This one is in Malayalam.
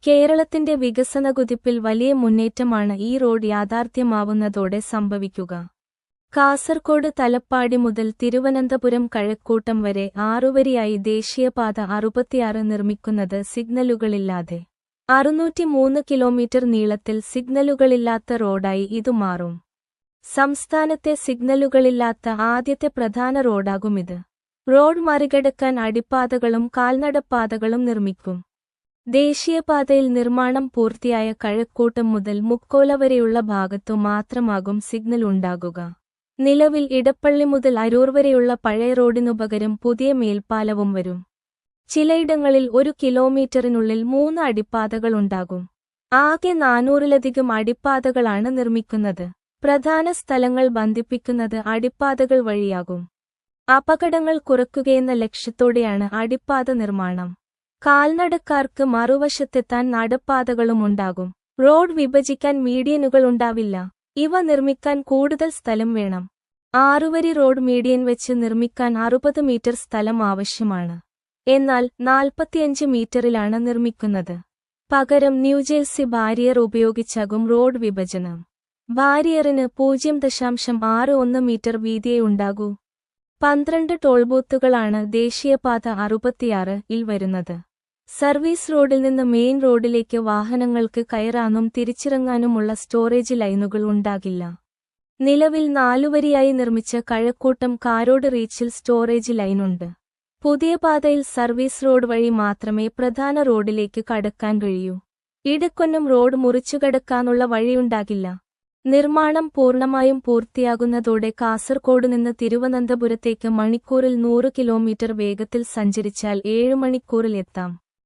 കേരളത്തിന്റെ വികസന കുതിപ്പിൽ വലിയ മുന്നേറ്റമാണ് ഈ റോഡ് യാഥാർത്ഥ്യമാവുന്നതോടെ സംഭവിക്കുക. കാസർകോട് തലപ്പാടി മുതൽ തിരുവനന്തപുരം കഴക്കൂട്ടം വരെ 6 വരിയായി ദേശീയപാത 66 നിർമ്മിക്കുന്നത് സിഗ്നലുകളില്ലാതെ. 603 കിലോമീറ്റർ നീളത്തിൽ സിഗ്നലുകളില്ലാത്ത റോഡായി ഇതു മാറും. സംസ്ഥാനത്തെ സിഗ്നലുകളില്ലാത്ത ആദ്യത്തെ പ്രധാന റോഡാകുമിത്. റോഡ് മറികടക്കാൻ അടിപ്പാതകളും കാൽനടപ്പാതകളും നിർമ്മിക്കും. ദേശീയപാതയിൽ നിർമ്മാണം പൂർത്തിയായ കഴക്കൂട്ടം മുതൽ മുക്കോല വരെയുള്ള ഭാഗത്തു മാത്രമാകും സിഗ്നൽ ഉണ്ടാകുക. നിലവിൽ ഇടപ്പള്ളി മുതൽ അരൂർ വരെയുള്ള പഴയ റോഡിനുപകരം പുതിയ മേൽപ്പാലവും വരും. ചിലയിടങ്ങളിൽ 1 കിലോമീറ്ററിനുള്ളിൽ 3 അടിപ്പാതകളുണ്ടാകും. ആകെ 400-ലധികം അടിപ്പാതകളാണ് നിർമ്മിക്കുന്നത്. പ്രധാന സ്ഥലങ്ങൾ ബന്ധിപ്പിക്കുന്നത് അടിപ്പാതകൾ വഴിയാകും. അപകടങ്ങൾ കുറയ്ക്കുകയെന്ന ലക്ഷ്യത്തോടെയാണ് അടിപ്പാത നിർമ്മാണം. കാൽനടക്കാർക്ക് മറുവശത്തെത്താൻ നടപ്പാതകളുമുണ്ടാകും. റോഡ് വിഭജിക്കാൻ മീഡിയനുകൾ ഉണ്ടാവില്ല. ഇവ നിർമ്മിക്കാൻ കൂടുതൽ സ്ഥലം വേണം. 6 വരി റോഡ് മീഡിയൻ വെച്ച് നിർമ്മിക്കാൻ 60 മീറ്റർ സ്ഥലം ആവശ്യമാണ്. എന്നാൽ 45 മീറ്ററിലാണ് നിർമ്മിക്കുന്നത്. പകരം ന്യൂജേഴ്സി ബാരിയർ ഉപയോഗിച്ചാകും റോഡ് വിഭജനം. ബാരിയറിന് 0.61 മീറ്റർ വീതിയേ ഉണ്ടാകൂ. 12 ടോൾ ബൂത്തുകളാണ് ദേശീയപാത 66-ൽ വരുന്നത്. സർവീസ് റോഡിൽ നിന്ന് മെയിൻ റോഡിലേക്ക് വാഹനങ്ങൾക്ക് കയറാനും തിരിച്ചിറങ്ങാനുമുള്ള സ്റ്റോറേജ് ലൈനുകൾ ഉണ്ടാകില്ല. നിലവിൽ 4 വരിയായി നിർമ്മിച്ച കഴക്കൂട്ടം കാരോട് റീച്ചിൽ സ്റ്റോറേജ് ലൈനുണ്ട്. പുതിയ പാതയിൽ സർവീസ് റോഡ് വഴി മാത്രമേ പ്രധാന റോഡിലേക്ക് കടക്കാൻ കഴിയൂ. ഇടക്കൊന്നും റോഡ് മുറിച്ചുകടക്കാനുള്ള വഴിയുണ്ടാകില്ല. നിർമ്മാണം പൂർണ്ണമായും പൂർത്തിയാകുന്നതോടെ കാസർകോട് നിന്ന് തിരുവനന്തപുരത്തേക്ക് മണിക്കൂറിൽ 100 കിലോമീറ്റർ വേഗത്തിൽ സഞ്ചരിച്ചാൽ 7 മണിക്കൂറിൽ എത്താം.